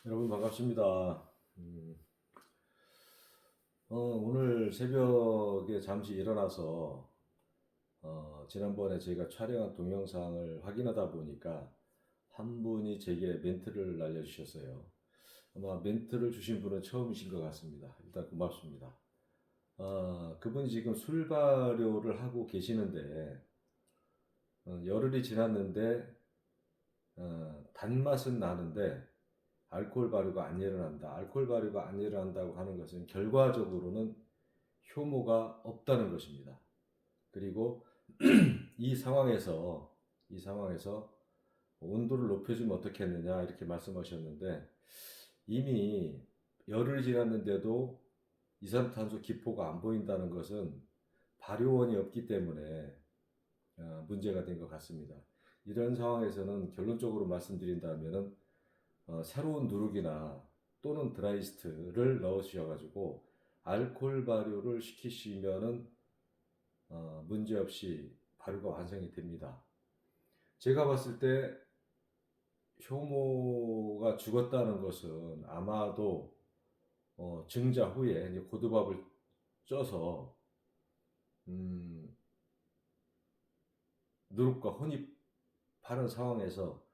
여러분 반갑습니다. 음, 오늘 새벽에 잠시 일어나서 지난번에 제가 촬영한 동영상을 확인하다 보니까 한 분이 제게 멘트를 날려주셨어요. 아마 멘트를 주신 분은 처음이신 것 같습니다. 일단 고맙습니다. 그분이 지금 술 발효를 하고 계시는데 열흘이 지났는데 단맛은 나는데 알코올 발효가 안 일어난다. 알코올 발효가 안 일어난다고 하는 것은 결과적으로는 효모가 없다는 것입니다. 그리고 이 상황에서 온도를 높여주면 어떻겠느냐 이렇게 말씀하셨는데 이미 열흘 지났는데도 이산화탄소 기포가 안 보인다는 것은 발효원이 없기 때문에 문제가 된 것 같습니다. 이런 상황에서는 결론적으로 말씀드린다면은 새로운 누룩이나 또는 드라이스트를 넣으셔가지고 알코올 발효를 시키시면은 문제없이 발효가 완성이 됩니다. 제가 봤을 때 효모가 죽었다는 것은 아마도 증자 후에 이제 고두밥을 쪄서 음, 누룩과 혼입하는 상황에서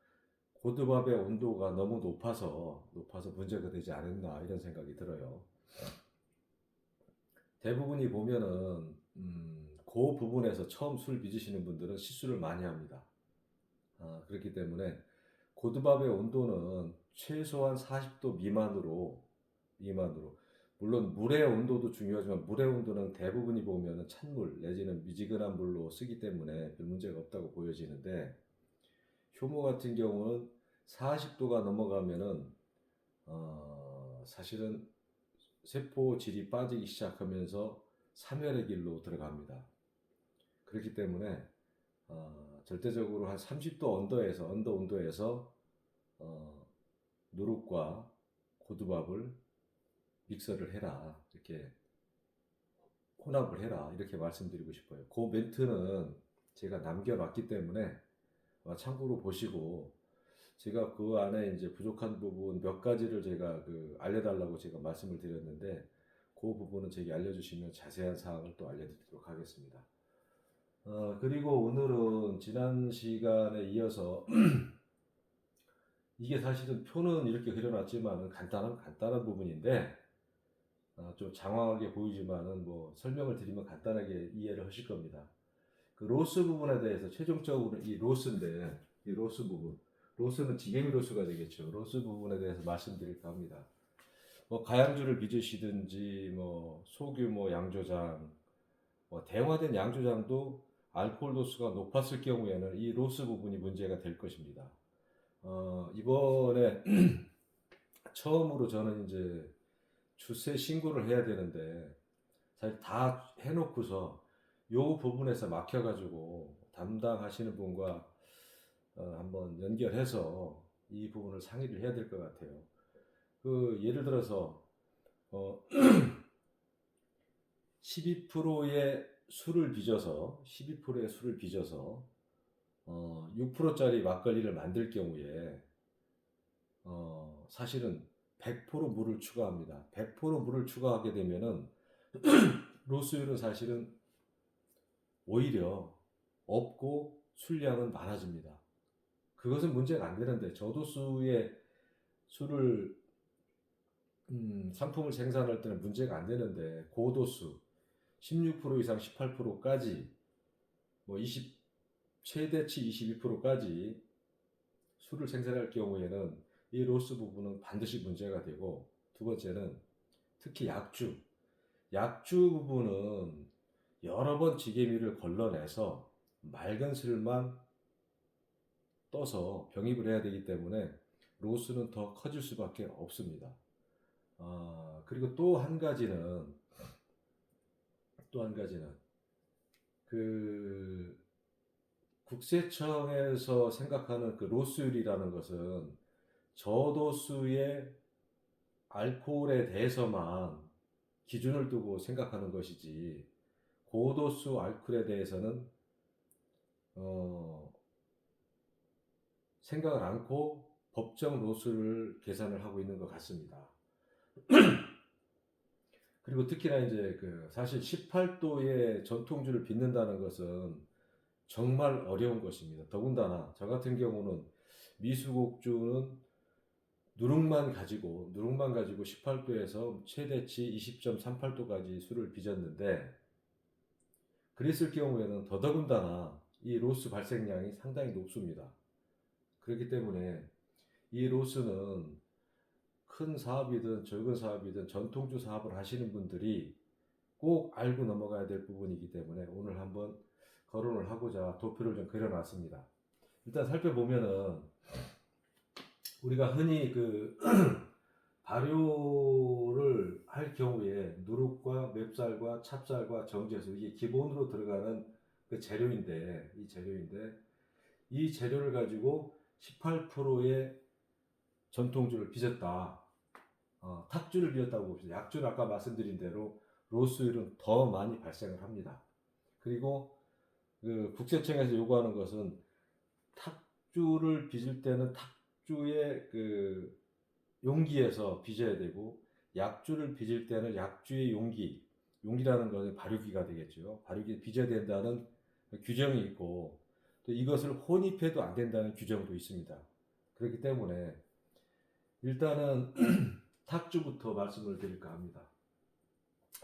고두밥의 온도가 너무 높아서 문제가 되지 않았나 이런 생각이 들어요. 대부분이 보면은 그 부분에서 처음 술 빚으시는 분들은 실수를 많이 합니다. 그렇기 때문에 고두밥의 온도는 최소한 40도 미만으로 물론 물의 온도도 중요하지만 물의 온도는 대부분이 보면은 찬물 내지는 미지근한 물로 쓰기 때문에 별 문제가 없다고 보여지는데 효모 같은 경우는 40도가 넘어가면은 사실은 세포 질이 빠지기 시작하면서 사멸의 길로 들어갑니다. 그렇기 때문에 절대적으로 한 30도 언더 온도에서 어, 누룩과 고두밥을 믹서를 해라 이렇게 혼합을 해라 이렇게 말씀드리고 싶어요. 그 멘트는 제가 남겨놨기 때문에 참고로 보시고 제가 그 안에 이제 부족한 부분 몇 가지를 제가 알려달라고 제가 말씀을 드렸는데 그 부분은 제게 알려주시면 자세한 사항을 또 알려드리도록 하겠습니다. 그리고 오늘은 지난 시간에 이어서 이게 사실은 표는 이렇게 그려놨지만은 간단한 부분인데 좀 장황하게 보이지만은 뭐 설명을 드리면 간단하게 이해를 하실 겁니다. 그 로스 부분에 대해서 최종적으로 이 로스인데 이 로스 부분 로스는 지게미 로스가 되겠죠. 로스 부분에 대해서 말씀드릴까 합니다. 뭐 가양주를 빚으시든지 뭐 소규모 양조장 뭐 대화된 양조장도 알코올 도수가 높았을 경우에는 이 로스 부분이 문제가 될 것입니다. 이번에 처음으로 저는 이제 출세 신고를 해야 되는데 사실 다 해놓고서 요 부분에서 막혀가지고 담당하시는 분과 한번 연결해서 이 부분을 상의를 해야 될 것 같아요. 예를 들어서 어, 12%의 술을 빚어서 6%짜리 막걸리를 만들 경우에 사실은 100% 물을 추가합니다. 100% 물을 추가하게 되면은 로스율은 사실은 오히려 없고 술량은 많아집니다. 그것은 문제가 안 되는데 저도수의 술을 상품을 생산할 때는 문제가 안 되는데 고도수 16% 이상 18%까지 뭐 20, 최대치 22%까지 술을 생산할 경우에는 이 로스 부분은 반드시 문제가 되고 두 번째는 특히 약주 부분은 여러 번 지게미를 걸러내서 맑은 술만 떠서 병입을 해야 되기 때문에 로스는 더 커질 수밖에 없습니다. 그리고 또 한 가지는 그 국세청에서 생각하는 그 로스율이라는 것은 저도수의 알코올에 대해서만 기준을 두고 생각하는 것이지 고도수 알코올에 대해서는 어, 생각을 않고 법정 로스를 계산을 하고 있는 것 같습니다. 그리고 특히나 이제 사실 18도의 전통주를 빚는다는 것은 정말 어려운 것입니다. 더군다나 저 같은 경우는 미수곡주는 누룩만 가지고 18도에서 최대치 20.38도까지 술을 빚었는데, 그랬을 경우에는 더더군다나 이 로스 발생량이 상당히 높습니다. 그렇기 때문에 이 로스는 큰 사업이든 적은 사업이든 전통주 사업을 하시는 분들이 꼭 알고 넘어가야 될 부분이기 때문에 오늘 한번 거론을 하고자 도표를 좀 그려놨습니다. 일단 살펴보면은 우리가 흔히 발효를 할 경우에 누룩과 맵쌀과 찹쌀과 정제수, 이게 기본으로 들어가는 이 재료를 가지고 18%의 전통주를 빚었다. 탁주를 빚었다고 봅시다. 약주는 아까 말씀드린 대로 로스율은 더 많이 발생을 합니다. 그리고 국세청에서 요구하는 것은 탁주를 빚을 때는 탁주의 용기에서 빚어야 되고, 약주를 빚을 때는 약주의 용기라는 것은 발효기가 되겠죠. 발효기에 빚어야 된다는 규정이 있고, 또 이것을 혼입해도 안 된다는 규정도 있습니다. 그렇기 때문에 일단은 탁주부터 말씀을 드릴까 합니다.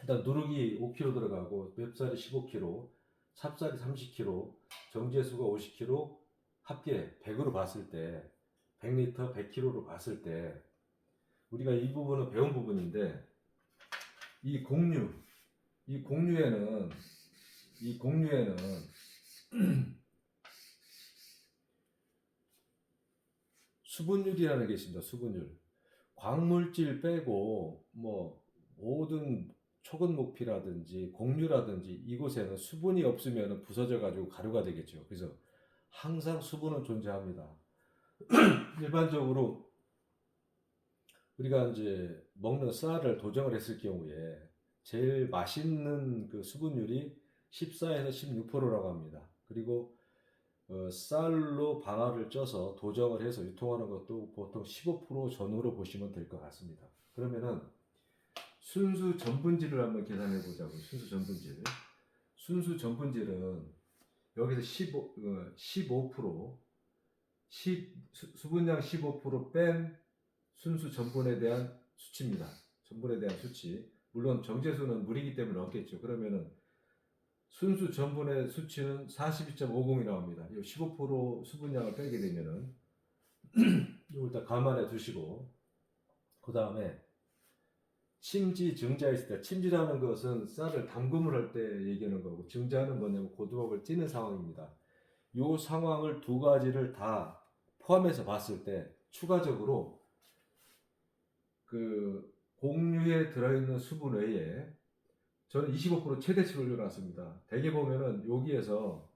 일단 누룩이 5kg 들어가고 맵쌀이 15kg, 찹쌀이 30kg, 정제수가 50kg, 합계 100으로 봤을 때 100리터 100kg로 봤을 때 우리가 이 부분은 배운 부분인데, 이 공유에는 수분율이라는 게 있습니다. 수분율. 광물질 빼고 모든 초근목피라든지 공유라든지 이곳에는 수분이 없으면 부서져 가지고 가루가 되겠죠. 그래서 항상 수분은 존재합니다. 일반적으로 우리가 이제 먹는 쌀을 도정을 했을 경우에 제일 맛있는 수분율이 14에서 16%라고 합니다. 그리고 쌀로 방아를 쪄서 도정을 해서 유통하는 것도 보통 15% 전후로 보시면 될 것 같습니다. 그러면은 순수 전분질을 한번 계산해 보자고요. 순수 전분질은 여기서 15% 수분량 15%뺀 순수 전분에 대한 수치입니다. 전분에 대한 수치. 물론 정제수는 물이기 때문에 없겠죠. 그러면은 순수 전분의 수치는 42.50이 나옵니다. 이 15% 수분량을 빼게 되면은 이걸 일단 감안해 두시고, 그 다음에 침지, 증자 있을 때, 침지라는 것은 쌀을 담금을 할 때 얘기하는 거고, 증자는 뭐냐면 고두밥을 찌는 상황입니다. 이 상황을 두 가지를 다 포함해서 봤을 때 추가적으로 공유에 들어있는 수분 외에 저는 25% 최대치를 올려놨습니다. 대개 보면은 여기에서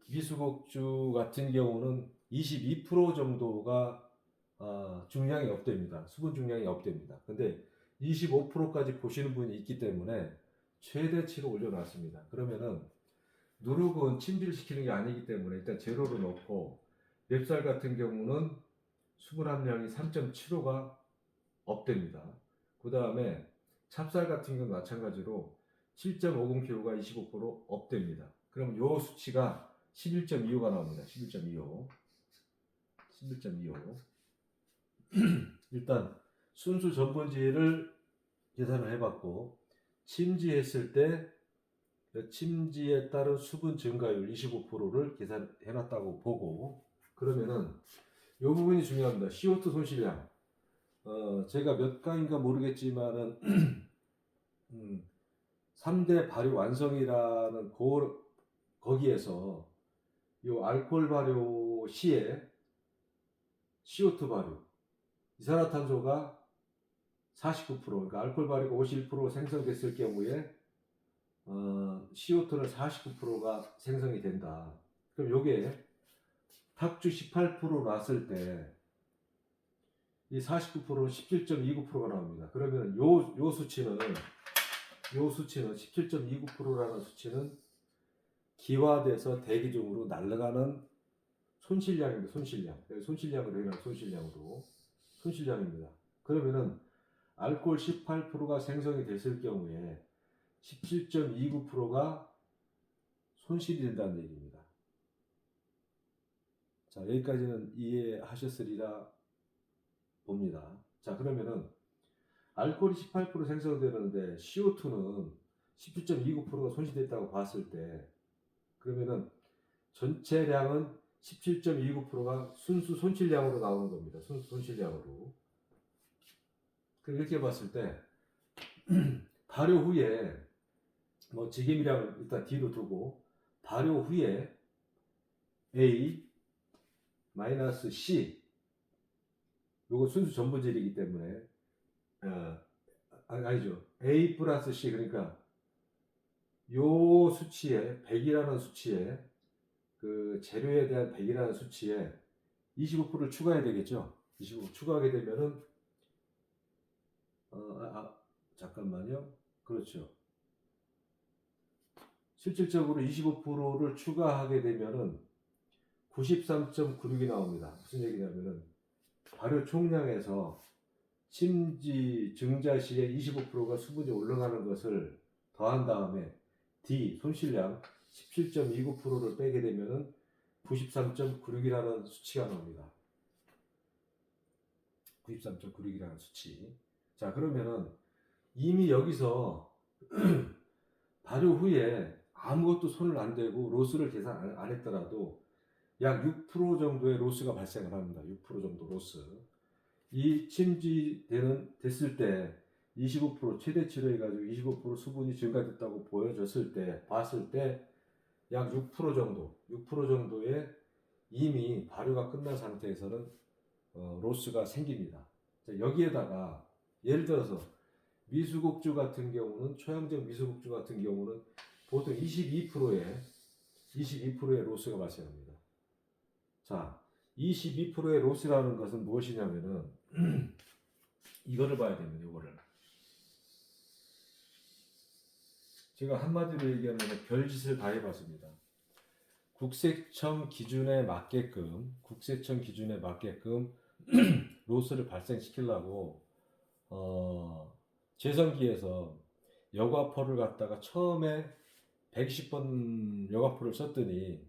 미수곡주 같은 경우는 22% 정도가 중량이 업됩니다. 수분 중량이 업됩니다. 근데 25%까지 보시는 분이 있기 때문에 최대치로 올려놨습니다. 그러면은 누룩은 침질시키는 게 아니기 때문에 일단 제로로 넣고, 맵쌀 같은 경우는 수분 함량이 3.75가 업됩니다. 그 다음에 찹쌀 같은 경우는 마찬가지로 7.50kg가 25% 업됩니다. 그럼 요 수치가 11.25가 나옵니다. 11.25. 일단 순수 전분질을 계산을 해봤고, 침지했을 때 침지에 따른 수분 증가율 25%를 계산해놨다고 보고, 그러면은 이 부분이 중요합니다. CO2 손실량. 제가 몇 강인가 모르겠지만은 3대 발효 완성이라는 거기에서 이 알코올 발효 시에 CO2 발효, 이산화탄소가 49%, 그러니까 알코올 발효가 51% 생성됐을 경우에 CO2는 49%가 생성이 된다. 그럼 요게 탁주 18% 놨을 때 이 49%는 17.29%가 나옵니다. 그러면 요 수치는 17.29%라는 수치는 기화돼서 대기 중으로 날아가는 손실량입니다. 손실량. 손실량으로 해라. 손실량입니다. 그러면은 알코올 18%가 생성이 됐을 경우에 17.29%가 손실이 된다는 얘기입니다. 자, 여기까지는 이해하셨으리라 봅니다. 자, 그러면은 알코올이 18% 생성되는데 CO2는 17.29%가 손실됐다고 봤을 때, 그러면은 전체량은 17.29%가 순수 손실량으로 나오는 겁니다. 순수 손실량으로. 이렇게 봤을 때 발효 후에 뭐 지게미량을 일단 뒤로 두고 발효 후에 A 마이너스 C, 요거 순수 전분질이기 때문에 아니죠. A 플러스 C, 그러니까 요 수치에 100이라는 수치에, 그 재료에 대한 100이라는 수치에 25%를 추가해야 되겠죠. 25% 추가하게 되면은 잠깐만요. 그렇죠. 실질적으로 25%를 추가하게 되면은 93.96이 나옵니다. 무슨 얘기냐면은 발효 총량에서 심지 증자 시에 25%가 수분이 올라가는 것을 더한 다음에 D 손실량 17.29%를 빼게 되면은 93.96이라는 수치가 나옵니다. 93.96이라는 수치. 자, 그러면은 이미 여기서 발효 후에 아무것도 손을 안 대고 로스를 계산 안 했더라도 약 6% 정도의 로스가 발생을 합니다. 6% 정도 로스. 이 됐을 때 25% 최대치로 해가지고 25% 수분이 증가됐다고 보여졌을 때, 봤을 때 약 6% 정도, 6% 정도의 이미 발효가 끝난 상태에서는 로스가 생깁니다. 자, 여기에다가 예를 들어서 미수국주 같은 경우는, 초양적 미수국주 같은 경우는 보통 22%의 로스가 발생합니다. 자, 22%의 로스라는 것은 무엇이냐면은 이거를 봐야 됩니다. 이거를 제가 한마디로 얘기하면 별짓을 다 해봤습니다. 국세청 기준에 맞게끔 로스를 발생시키려고 재성기에서 여과포를 갖다가 처음에 120번 여과포를 썼더니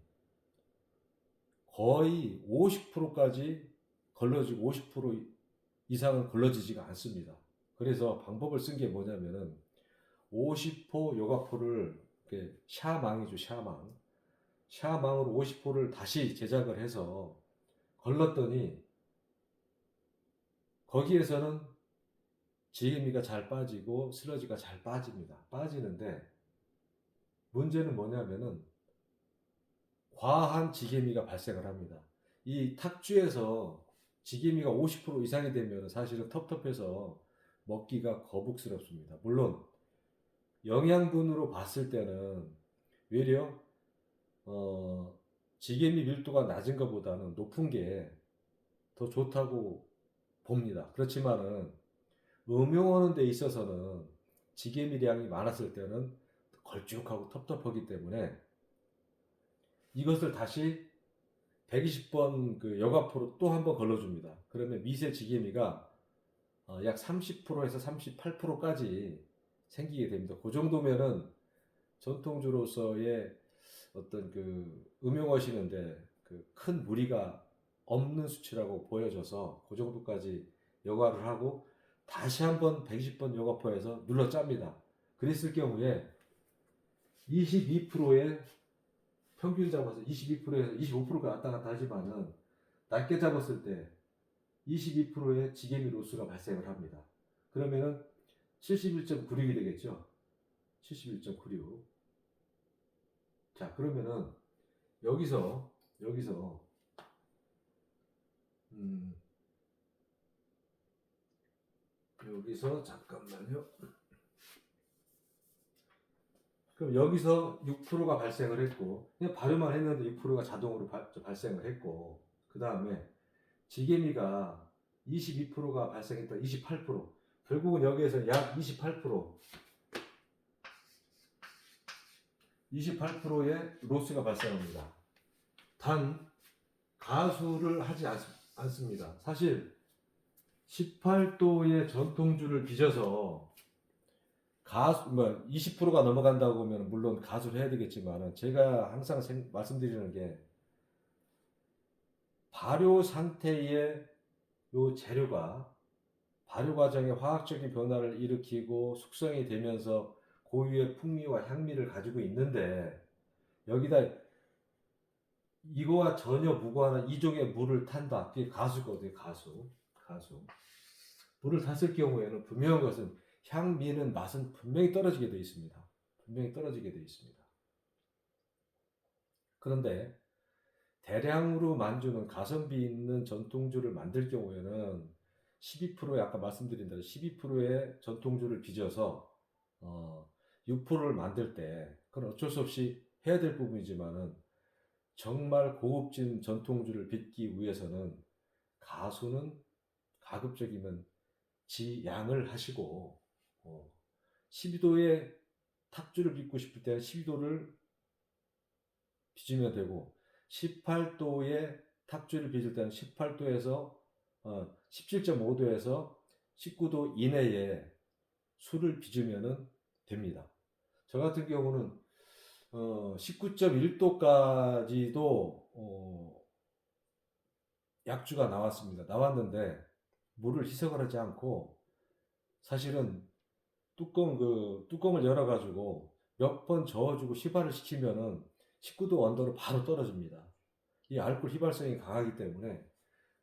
거의 50%까지 걸러지고 50% 이상은 걸러지지가 않습니다. 그래서 방법을 쓴 게 뭐냐면은 50호 여과포를 샤망이죠. 샤망으로 50호를 다시 제작을 해서 걸렀더니 거기에서는 지게미가 잘 빠지고 슬러지가 잘 빠집니다. 빠지는데 문제는 뭐냐면은 과한 지게미가 발생을 합니다. 이 탁주에서 지게미가 50% 이상이 되면 사실은 텁텁해서 먹기가 거북스럽습니다. 물론 영양분으로 봤을 때는 외려 지게미 밀도가 낮은 것보다는 높은 게 더 좋다고 봅니다. 그렇지만은 음용하는 데 있어서는 지게미량이 많았을 때는 걸쭉하고 텁텁하기 때문에 이것을 다시 120번 그 여과포로 또 한 번 걸러줍니다. 그러면 미세 지게미가 약 30%에서 38%까지 생기게 됩니다. 그 정도면은 전통주로서의 어떤 그 음용하시는데 그 큰 무리가 없는 수치라고 보여져서 그 정도까지 여과를 하고 다시 한번 120번 여과포에서 눌러 짭니다. 그랬을 경우에 22%의 평균 잡아서 22%에서 25%가 왔다 갔다 하지만은 낮게 잡았을 때 22%의 지게미 로스가 발생을 합니다. 그러면은 71.96이 되겠죠. 71.96. 자, 그러면은 여기서 잠깐만요. 그럼 여기서 6%가 발생을 했고, 그냥 발효만 했는데 6%가 자동으로 발생을 했고, 그 다음에 지게미가 22%가 발생했다. 28%. 결국은 여기에서 약 28%의 로스가 발생합니다. 단 가수를 하지 않습니다. 사실 18도의 전통주를 빚어서 가수 뭐 20%가 넘어간다고 하면 물론 가수를 해야 되겠지만은 제가 항상 말씀드리는 게 발효 상태의 요 재료가 발효 과정에 화학적인 변화를 일으키고 숙성이 되면서 고유의 풍미와 향미를 가지고 있는데 여기다 이거와 전혀 무관한 이종의 물을 탄다. 그게 가수거든요. 가수. 물을 탔을 경우에는 분명한 것은 향미는 맛은 분명히 떨어지게 되어 있습니다. 분명히 떨어지게 되어 있습니다. 그런데 대량으로 만주는 가성비 있는 전통주를 만들 경우에는 12%에 아까 말씀드린 대로 12%의 전통주를 빚어서 6%를 만들 때 그건 어쩔 수 없이 해야 될 부분이지만은 정말 고급진 전통주를 빚기 위해서는 가수는 가급적이면 지양을 하시고 12도의 탁주를 빚고 싶을 때는 12도를 빚으면 되고 18도의 탁주를 빚을 때는 18도에서 17.5도에서 19도 이내에 술을 빚으면 됩니다. 저 같은 경우는 19.1도까지도 약주가 나왔는데 물을 희석을 하지 않고 사실은 뚜껑을 열어가지고 몇 번 저어주고 휘발을 시키면은 19도 온도로 바로 떨어집니다. 이 알코올 휘발성이 강하기 때문에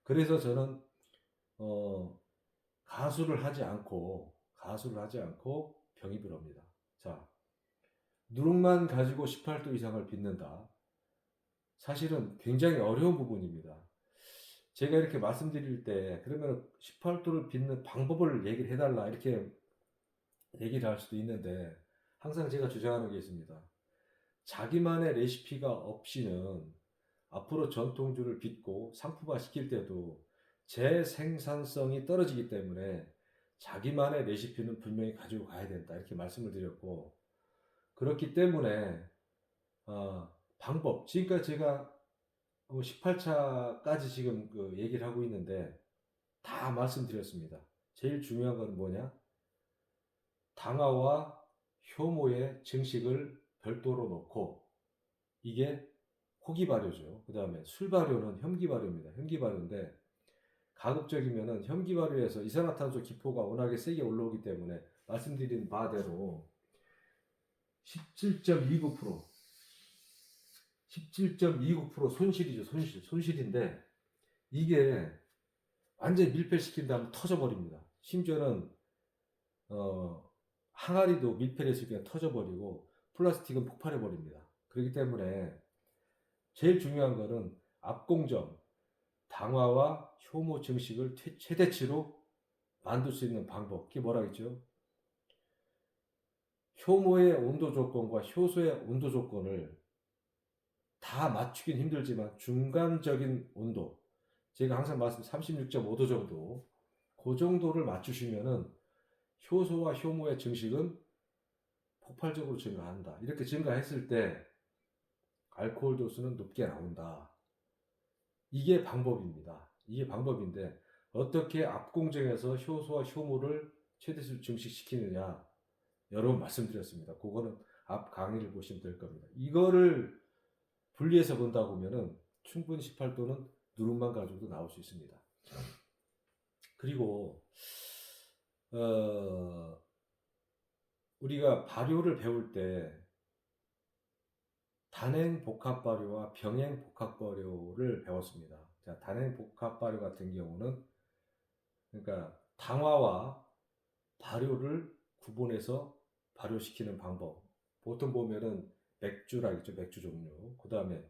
그래서 저는 어, 가수를 하지 않고 병입을 합니다. 자, 누룩만 가지고 18도 이상을 빚는다. 사실은 굉장히 어려운 부분입니다. 제가 이렇게 말씀드릴 때 그러면 18도를 빚는 방법을 얘기를 해달라 이렇게 얘기를 할 수도 있는데 항상 제가 주장하는 게 있습니다. 자기만의 레시피가 없이는 앞으로 전통주를 빚고 상품화 시킬 때도 재생산성이 떨어지기 때문에 자기만의 레시피는 분명히 가지고 가야 된다 이렇게 말씀을 드렸고 그렇기 때문에 방법 지금까지 제가 18차까지 지금 그 얘기를 하고 있는데 다 말씀드렸습니다. 제일 중요한 건 뭐냐? 당화와 효모의 증식을 별도로 놓고 이게 호기 발효죠. 그 다음에 술 발효는 현기 발효입니다. 현기 발효인데 가급적이면은 현기 발효에서 이산화탄소 기포가 워낙에 세게 올라오기 때문에 말씀드린 바대로 17.29% 17.29% 손실이죠. 손실인데 이게 완전히 밀폐시킨 다음에 터져버립니다. 심지어는 항아리도 밀폐를 했을 때 터져버리고 플라스틱은 폭발해버립니다. 그렇기 때문에 제일 중요한 거는 압공정, 당화와 효모 증식을 최대치로 만들 수 있는 방법. 그게 뭐라 했죠? 효모의 온도 조건과 효소의 온도 조건을 다 맞추긴 힘들지만 중간적인 온도, 제가 항상 말씀 36.5도 정도, 그 정도를 맞추시면은 효소와 효모의 증식은 폭발적으로 증가한다. 이렇게 증가했을 때 알코올 도수는 높게 나온다. 이게 방법입니다. 이게 방법인데 어떻게 압공정에서 효소와 효모를 최대치로 증식시키느냐 여러 번 말씀드렸습니다. 그거는 앞 강의를 보시면 될 겁니다. 이거를 분리해서 본다고 하면은 충분히 18도는 누룩만 가지고도 나올 수 있습니다. 그리고 우리가 발효를 배울 때 단행 복합 발효와 병행 복합 발효를 배웠습니다. 자, 단행 복합 발효 같은 경우는 그러니까 당화와 발효를 구분해서 발효시키는 방법. 보통 보면은 맥주라 있죠. 맥주 종류. 그 다음에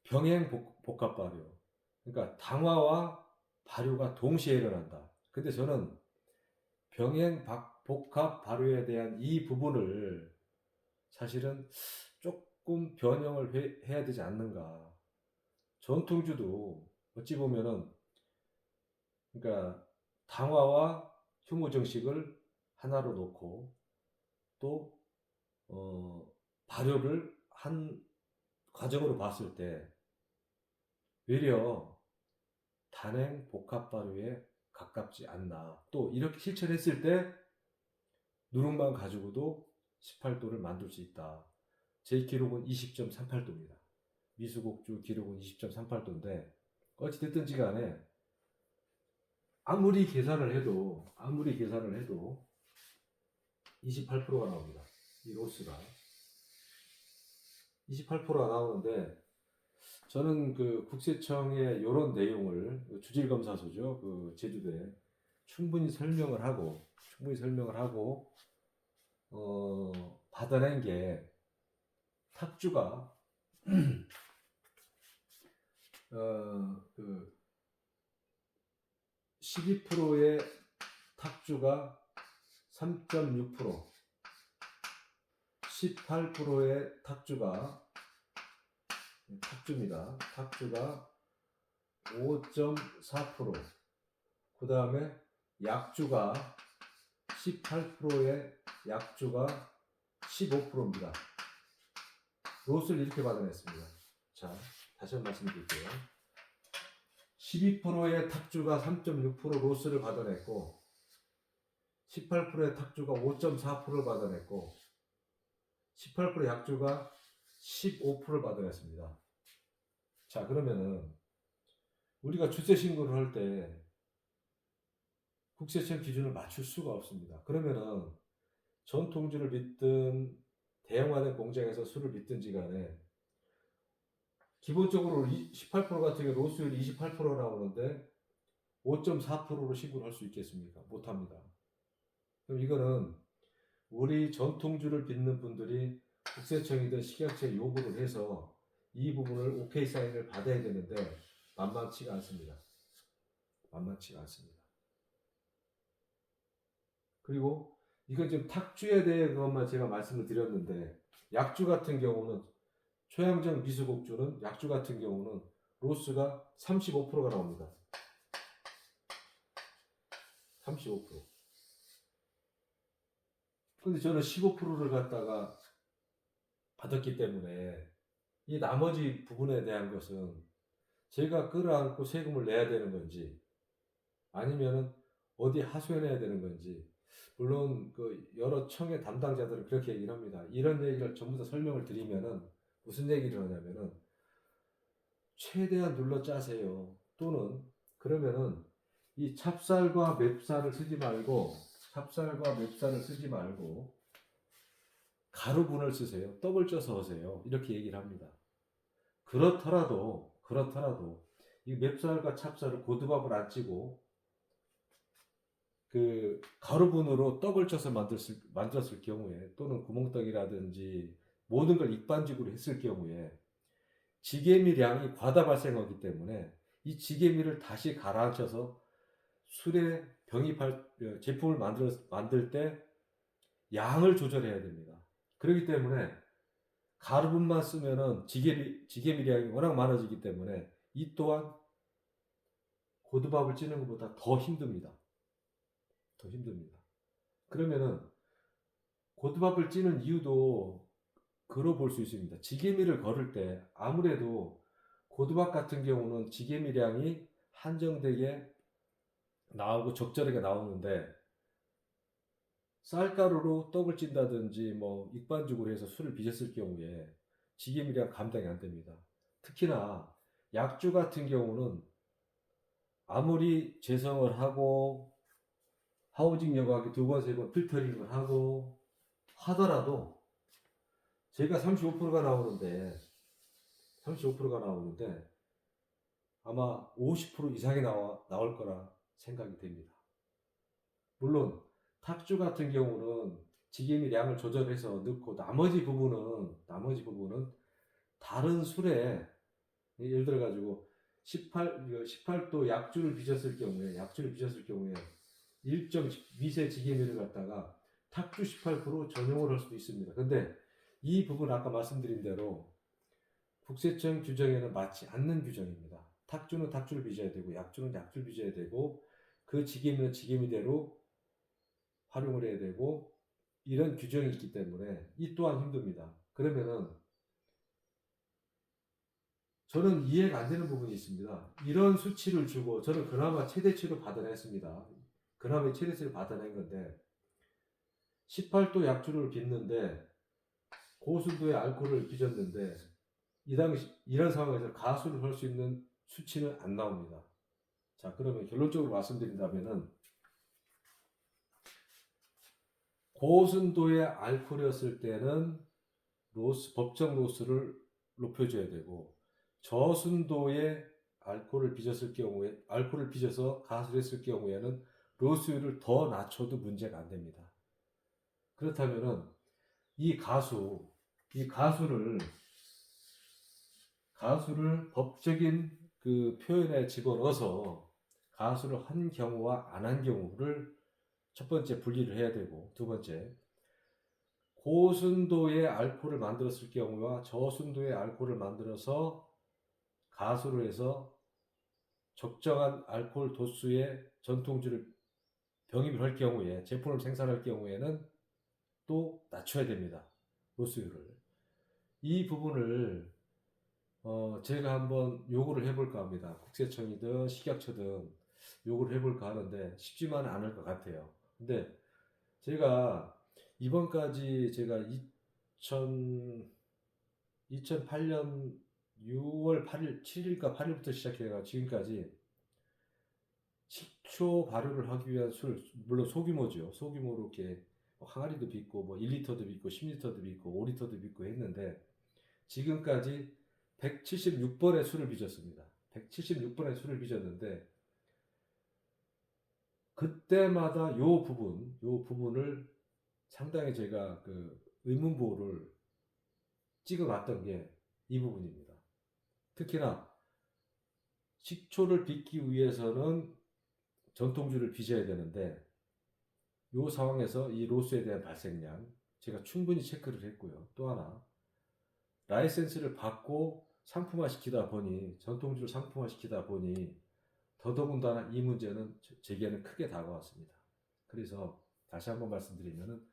병행 복합 발효. 그러니까 당화와 발효가 동시에 일어난다. 근데 저는 병행 복합 발효에 대한 이 부분을 사실은 조금 변형을 해야 되지 않는가. 전통주도 어찌 보면은 그러니까 당화와 효모 정식을 하나로 놓고 또 발효를 한 과정으로 봤을 때 외려 단행 복합 발효에 가깝지 않나. 또 이렇게 실천했을 때 누룩만 가지고도 18도를 만들 수 있다. 제 기록은 20.38도입니다. 미수곡주 기록은 20.38도인데 어찌됐든지 간에 아무리 계산을 해도 28%가 나옵니다. 이 로스가 28%가 나오는데 저는 그 국세청의 이런 내용을 주질검사소죠. 그 제주도에 충분히 설명을 하고 받아낸 게 탁주가 그 12%의 탁주가 3.6%, 18%의 탁주입니다. 탁주가 5.4%, 그 다음에 약주가 18%의 약주가 15%입니다. 로스를 이렇게 받아냈습니다. 자, 다시 한번 말씀드릴게요. 12%의 탁주가 3.6% 로스를 받아냈고 18%의 탁주가 5.4%를 받아냈고 18% 약주가 15%를 받아냈습니다. 자, 그러면은 우리가 주세 신고를 할 때 국세청 기준을 맞출 수가 없습니다. 그러면은 전통주를 믿든 대형화된 공장에서 술을 믿든지 간에 기본적으로 18% 같은 경우 로스율이 28% 나오는데 5.4%로 신고를 할 수 있겠습니까? 못합니다. 그럼 이거는 우리 전통주를 빚는 분들이 국세청이든 식약처에 요구를 해서 이 부분을 오케이 사인을 받아야 되는데 만만치가 않습니다. 그리고 이건 지금 탁주에 대해 그것만 제가 말씀을 드렸는데 약주 같은 경우는 초양정 미수곡주는 약주 같은 경우는 로스가 35%가 나옵니다. 35%. 근데 저는 15%를 갖다가 받았기 때문에 이 나머지 부분에 대한 것은 제가 끌어안고 세금을 내야 되는 건지 아니면은 어디 하소연해야 되는 건지, 물론 그 여러 청의 담당자들은 그렇게 얘기를 합니다. 이런 얘기를 전부 다 설명을 드리면은 무슨 얘기를 하냐면은 최대한 눌러 짜세요. 또는 그러면은 이 찹쌀과 맵쌀을 쓰지 말고 가루분을 쓰세요. 떡을 쪄서 하세요. 이렇게 얘기를 합니다. 그렇더라도 이 맵쌀과 찹쌀을 고두밥을 안 찌고 그 가루분으로 떡을 쪄서 만들었을 경우에, 또는 구멍떡이라든지 모든 걸 익반죽으로 했을 경우에 지게미량이 과다 발생하기 때문에 이 지게미를 다시 가라앉혀서 술에 제품을 만들 때 양을 조절해야 됩니다. 그렇기 때문에 가루분만 쓰면은 지게미량이 워낙 많아지기 때문에 이 또한 고두밥을 찌는 것보다 더 힘듭니다. 그러면은 고두밥을 찌는 이유도 그로 볼 수 있습니다. 지게미를 걸을 때 아무래도 고두밥 같은 경우는 지게미량이 한정되게 나오고 적절하게 나오는데 쌀가루로 떡을 찐다든지 뭐 익반죽으로 해서 술을 빚었을 경우에 지게미량 감당이 안 됩니다. 특히나 약주 같은 경우는 아무리 제성을 하고 하우징 여과기 2번, 3번 필터링을 하고 하더라도 제가 35%가 나오는데 아마 50% 이상이 나올 거라 생각이 됩니다. 물론 탁주 같은 경우는 지게미 량을 조절해서 넣고 나머지 부분은 다른 술에, 예를 들어 가지고 18도 약주를 빚었을 경우에 1.2세 지게미를 갖다가 탁주 18% 전용을 할 수도 있습니다. 근데 이 부분 아까 말씀드린 대로 국세청 규정에는 맞지 않는 규정입니다. 탁주는 탁주를 빚어야 되고 약주는 약주를 빚어야 되고 그 지게미는 지게미대로 활용을 해야 되고 이런 규정이 있기 때문에 이 또한 힘듭니다. 그러면은 저는 이해가 안 되는 부분이 있습니다. 이런 수치를 주고 저는 그나마 최대치로 받아냈습니다. 그나마 최대치를 받아낸 건데 18도 약주를 빚는데 고순도의 알코올을 빚었는데 이 당시 이런 상황에서 가수를 할 수 있는 수치는 안 나옵니다. 자, 그러면 결론적으로 말씀드린다면은 고순도의 알코올이었을 때는 법정 로스를 높여줘야 되고 저순도의 알코올을 빚어서 가수를 했을 경우에는 로스율을 더 낮춰도 문제가 안 됩니다. 그렇다면은 이 가수를 법적인 그 표현에 집어넣어서 가수를 한 경우와 안 한 경우를 첫 번째 분리를 해야 되고, 두 번째 고순도의 알코올을 만들었을 경우와 저순도의 알코올을 만들어서 가수를 해서 적정한 알코올 도수의 전통주를 병입을 할 경우에 제품을 생산할 경우에는 또 낮춰야 됩니다. 도수율을. 이 부분을 제가 한번 요구를 해볼까 합니다. 국세청이든 식약처든 요구를 해볼까 하는데 쉽지만은 않을 것 같아요. 근데 제가 이번까지 제가 2008년 6월 8일, 7일까 8일부터 시작해가 지금까지 식초 발효를 하기 위한 술, 물론 소규모죠. 소규모로 이렇게 항아리도 빚고 뭐 1리터도 빚고 10리터도 빚고 5리터도 빚고 했는데 지금까지 176번의 술을 빚었습니다. 176번의 술을 빚었는데 그때마다 요 부분을 상당히 제가 그 의문부호를 찍어놨던 게 이 부분입니다. 특히나 식초를 빚기 위해서는 전통주를 빚어야 되는데 이 상황에서 이 로스에 대한 발생량 제가 충분히 체크를 했고요. 또 하나 라이센스를 받고 상품화시키다 보니 전통주를 상품화시키다 보니 더더군다나 이 문제는 제게는 크게 다가왔습니다. 그래서 다시 한번 말씀드리면은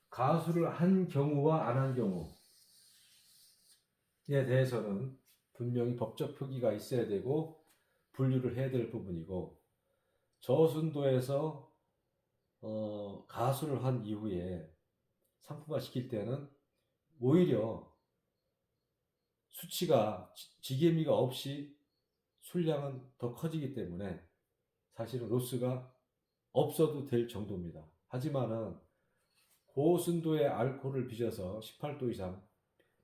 가수를 한 경우와 안 한 경우에 대해서는 분명히 법적 표기가 있어야 되고 분류를 해야 될 부분이고 저순도에서 가수를 한 이후에 상품화 시킬 때는 오히려 수치가 지게미가 없이 술량은 더 커지기 때문에 사실은 로스가 없어도 될 정도입니다. 하지만은 고순도의 알코올을 빚어서 18도 이상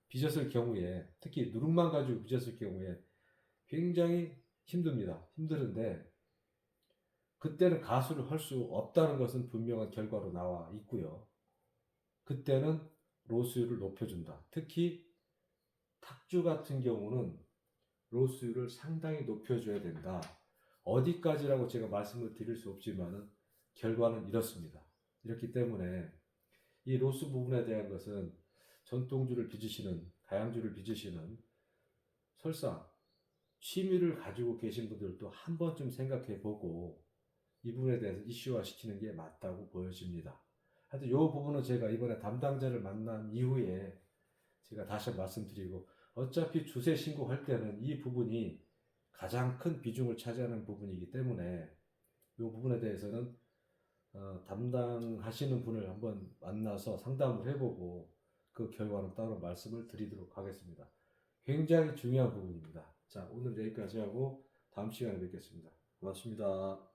빚었을 경우에 특히 누룩만 가지고 빚었을 경우에 굉장히 힘듭니다. 힘드는데 그때는 가수를 할 수 없다는 것은 분명한 결과로 나와 있고요. 그때는 로스율을 높여준다. 특히 탁주 같은 경우는 로스율을 상당히 높여줘야 된다. 어디까지라고 제가 말씀을 드릴 수 없지만은 결과는 이렇습니다. 이렇기 때문에 이 로스 부분에 대한 것은 전통주를 빚으시는 가양주를 빚으시는 설사 취미를 가지고 계신 분들도 한 번쯤 생각해 보고 이 부분에 대해서 이슈화 시키는 게 맞다고 보여집니다. 하여튼 이 부분은 제가 이번에 담당자를 만난 이후에 제가 다시 말씀드리고 어차피 주세 신고할 때는 이 부분이 가장 큰 비중을 차지하는 부분이기 때문에 이 부분에 대해서는 담당하시는 분을 한번 만나서 상담을 해보고 그 결과는 따로 말씀을 드리도록 하겠습니다. 굉장히 중요한 부분입니다. 자, 오늘 여기까지 하고 다음 시간에 뵙겠습니다. 고맙습니다.